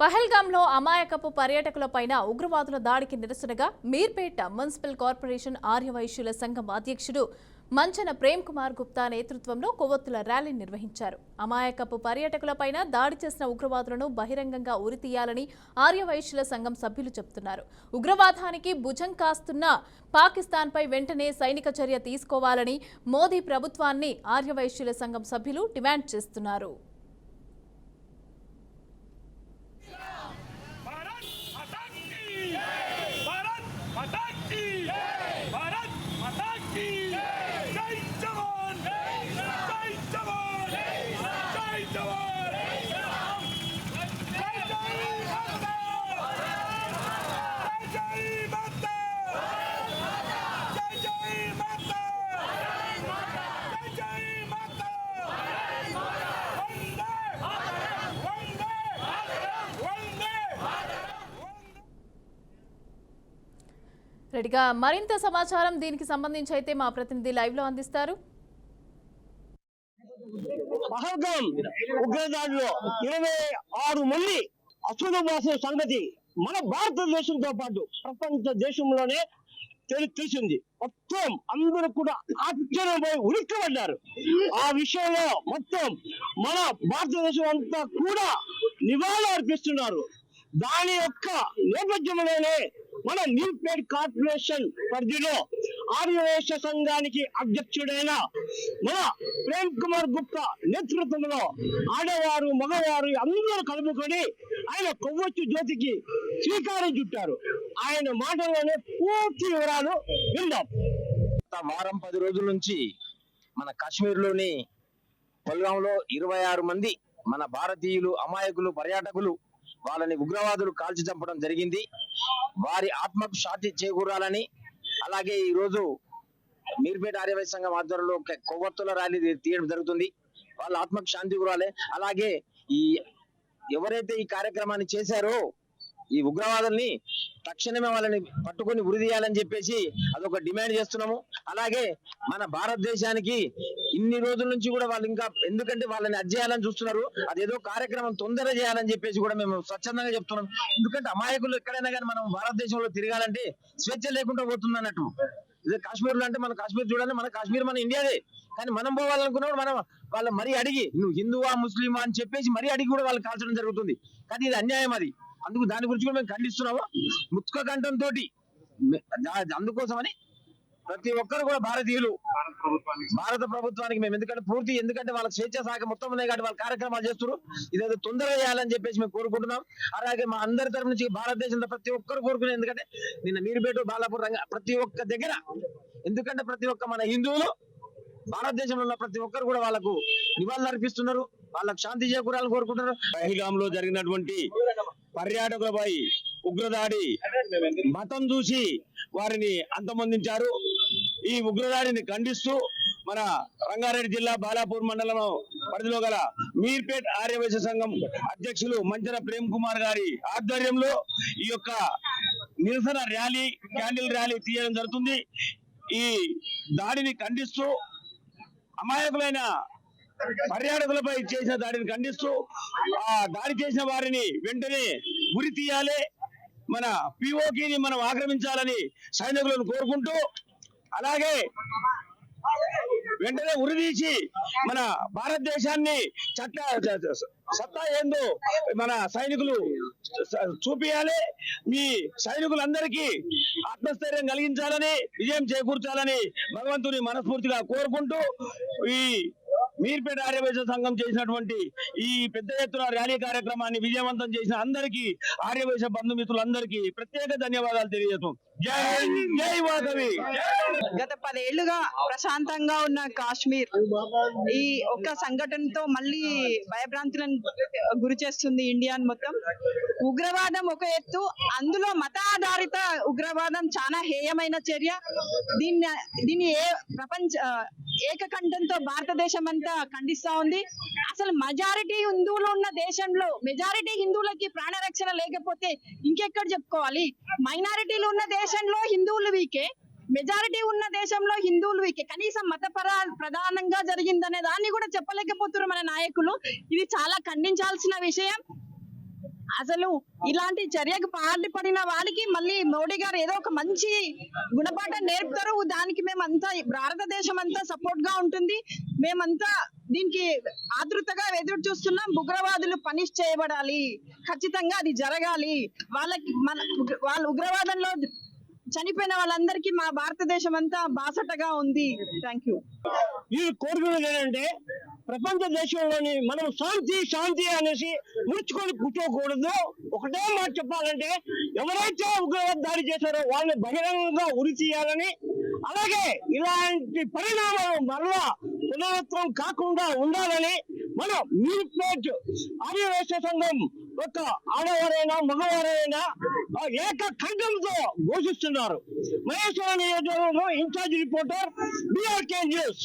పహల్గాంలో అమాయకపు పర్యాటకులపైన ఉగ్రవాదుల దాడికి నిరసనగా మీర్పేట మున్సిపల్ కార్పొరేషన్ ఆర్యవైశ్యుల సంఘం అధ్యక్షుడు మంచన ప్రేమ్ కుమార్ గుప్తా నేతృత్వంలో కొవ్వొత్తుల ర్యాలీ నిర్వహించారు. అమాయకపు పర్యాటకులపైన దాడి చేసిన ఉగ్రవాదులను బహిరంగంగా ఉరితీయాలని ఆర్యవైశ్యుల సంఘం సభ్యులు చెబుతున్నారు. ఉగ్రవాదానికి భుజం కాస్తున్న పాకిస్తాన్పై వెంటనే సైనిక చర్య తీసుకోవాలని మోదీ ప్రభుత్వాన్ని ఆర్యవైశ్యుల సంఘం సభ్యులు డిమాండ్ చేస్తున్నారు. రెడీగా మరింత సమాచారం దీనికి సంబంధించి అయితే మా ప్రతినిధి లైవ్ లో అందిస్తారు. పహల్గాం ఉగ్రదాడిలో 26 మంది అసలు సంగతి మన భారతదేశంతో పాటు ప్రపంచ దేశంలోనే తెలిసింది. మొత్తం అందరూ కూడా ఆశ్చర్యపోయి ఉలిక్కిపడ్డారు. ఆ విషయంలో మొత్తం మన భారతదేశం అంతా కూడా నివాళులు అర్పిస్తున్నారు. దాని యొక్క నేపథ్యంలోనే మన మీర్పేట్ కార్పొరేషన్ పరిధిలో ఆర్యవైశ్య సంఘానికి అధ్యక్షుడైన మన ప్రేమ్ కుమార్ గుప్తా నేతృత్వంలో ఆడవారు మగవారు అందరూ కలుపుకొని ఆయన కొవ్వొచ్చు జ్యోతికి శ్రీకారం చుట్టారు. ఆయన మాటల్లోనే పూర్తి వివరాలు విందాం. వారం 10 రోజుల నుంచి మన కాశ్మీర్లోని పహల్గాంలో 26 మంది మన భారతీయులు అమాయకులు పర్యాటకులు వాళ్ళని ఉగ్రవాదులు కాల్చి చంపడం జరిగింది. వారి ఆత్మకు శాంతి చేకూరాలని, అలాగే ఈ రోజు మీర్పేట ఆర్యవైశ్య సంఘం ఆధ్వర్యంలో కొవ్వొత్తుల ర్యాలీ తీయడం జరుగుతుంది. వాళ్ళ ఆత్మకు శాంతి కూరాలి. అలాగే ఎవరైతే ఈ కార్యక్రమాన్ని చేశారో ఈ ఉగ్రవాదుల్ని తక్షణమే వాళ్ళని పట్టుకొని ఉరిదీయాలని చెప్పేసి అదొక డిమాండ్ చేస్తున్నాము. అలాగే మన భారతదేశానికి ఇన్ని రోజుల నుంచి కూడా వాళ్ళు ఇంకా ఎందుకంటే వాళ్ళని అజ్జేయాలని చూస్తున్నారు. అదేదో కార్యక్రమం తొందరగా చేయాలని చెప్పేసి కూడా మేము స్వచ్ఛందంగా చెప్తున్నాం. ఎందుకంటే అమాయకులు ఎక్కడైనా కానీ మనం భారతదేశంలో తిరగాలంటే స్వేచ్ఛ లేకుండా పోతుంది అన్నట్టు. ఇదే కాశ్మీర్ లో అంటే మన కాశ్మీర్ చూడాలి, మన కాశ్మీర్ మన ఇండియాదే. కానీ మనం పోవాలనుకున్నప్పుడు మనం వాళ్ళ మరీ అడిగి నువ్వు హిందువా ముస్లిమా అని చెప్పేసి మరీ అడిగి కూడా వాళ్ళు కాల్చడం జరుగుతుంది. కానీ ఇది అన్యాయం. అది దాని గురించి కూడా మేము ఖండిస్తున్నాము ముత్క కంఠంతో. అందుకోసమని ప్రతి ఒక్కరు కూడా భారతీయులు భారత ప్రభుత్వానికి మేము ఎందుకంటే వాళ్ళ స్వేచ్ఛ శాఖ మొత్తం ఉన్నాయి కాబట్టి వాళ్ళ కార్యక్రమాలు చేస్తున్నారు. ఇదేదో తొందరగా చేయాలని చెప్పేసి మేము కోరుకుంటున్నాం. అలాగే మా అందరి తరఫు నుంచి భారతదేశంలో ప్రతి ఒక్కరు కోరుకునేది ఎందుకంటే నిన్న మీర్పేట బాలాపూర్ రంగ ప్రతి ఒక్క దగ్గర ఎందుకంటే ప్రతి ఒక్క మన హిందువులు భారతదేశంలో ఉన్న ప్రతి ఒక్కరు కూడా వాళ్ళకు నివాళులు అర్పిస్తున్నారు. వాళ్ళకు శాంతి చేకూరాలని కోరుకుంటున్నారు. పహల్గాంలో జరిగినటువంటి పర్యాటకులపై ఉగ్రదాడి మతం చూసి వారిని అంతమొందించారు. ఈ ఉగ్రదాడిని ఖండిస్తూ మన రంగారెడ్డి జిల్లా బాలాపూర్ మండలం పరిధిలో గల మీర్పేట్ ఆర్యవైశ్య సంఘం అధ్యక్షులు మంచన ప్రేమ్ కుమార్ గారి ఆధ్వర్యంలో ఈ యొక్క నిరసన ర్యాలీ క్యాండిల్ ర్యాలీ తీయడం జరుగుతుంది. ఈ దాడిని ఖండిస్తూ అమాయకులైన పర్యాటకులపై చేసిన దాడిని ఖండిస్తూ ఆ దాడి చేసిన వారిని వెంటనే ఉరి తీయాలి, మన పిఓకిని మనం ఆక్రమించాలని సైనికులను కోరుకుంటూ, అలాగే వెంటనే ఉరిదీసి మన భారతదేశాన్ని సత్తా ఏందో మన సైనికులు చూపియాలి. మీ సైనికులందరికీ ఆత్మస్థైర్యం కలిగించాలని, విజయం చేకూర్చాలని భగవంతుని మనస్ఫూర్తిగా కోరుకుంటూ ఈ మీర్పేట ఆర్యవైశ్య సంఘం చేసినటువంటి ఈ పెద్ద ఎత్తున ర్యాలీ కార్యక్రమాన్ని విజయవంతం చేసిన అందరికీ ఆర్యవైశ్య బంధుమిత్రులందరికీ ప్రత్యేక ధన్యవాదాలు తెలియజేస్తాం. జై వాసవి. గత 10 ఏళ్లుగా ప్రశాంతంగా ఉన్న కాశ్మీర్ ఈ ఒక్క సంఘటనతో మళ్ళీ భయభ్రాంతులను గురి చేస్తుంది ఇండియాని మొత్తం. ఉగ్రవాదం ఒక ఎత్తు, అందులో మత ఆధారిత ఉగ్రవాదం చాలా హేయమైన చర్య. దీన్ని ప్రపంచ ఏకకంఠంతో భారతదేశం అంతా ఖండిస్తా ఉంది. అసలు మెజారిటీ హిందువులు ఉన్న దేశంలో మెజారిటీ హిందువులకి ప్రాణరక్షణ లేకపోతే ఇంకెక్కడ చెప్పుకోవాలి? మైనారిటీలు ఉన్న దేశంలో హిందువులు వీకే, మెజారిటీ ఉన్న దేశంలో హిందువులు వీకే, కనీసం మత ప్రధానంగా జరిగిందనే దాన్ని కూడా చెప్పలేకపోతున్నారు మన నాయకులు. ఇది చాలా ఖండించాల్సిన విషయం. అసలు ఇలాంటి చర్యకు పాల్పడిన వాళ్ళకి మళ్ళీ మోడీ గారు ఏదో ఒక మంచి గుణపాఠం నేర్పుతారు. దానికి మేమంతా భారతదేశం అంతా సపోర్ట్ గా ఉంటుంది. మేమంతా దీనికి ఆతృతగా ఎదురు చూస్తున్నాం. ఉగ్రవాదులు పనిష్ చేయబడాలి, ఖచ్చితంగా అది జరగాలి. వాళ్ళ ఉగ్రవాదంలో చనిపోయిన వాళ్ళందరికీ మా భారతదేశం అంతా బాసటగా ఉంది. Thank you. ఇది కోరుకునేది ఏంటంటే ప్రపంచ దేశంలోని మనం శాంతి శాంతి అనేసి ముడుచుకొని కూర్చోకూడదు. ఒకటే మాట చెప్పాలంటే ఎవరైతే ఉగ్రవాద దాడి చేశారో వాళ్ళని బహిరంగంగా ఉరి తీయాలని, అలాగే ఇలాంటి పరిణామాలు మరలా పునరావృతం కాకుండా ఉండాలని మనం మీర్పేట్ ఆర్యవైశ్య సంఘం యొక్క ఆడవారైనా మగవారైనా ఏక ఖండంతో ఘోషిస్తున్నారు. మహేశ్వర నియోజకవర్గంలో ఇన్ఛార్జ్ రిపోర్టర్ BRK న్యూస్.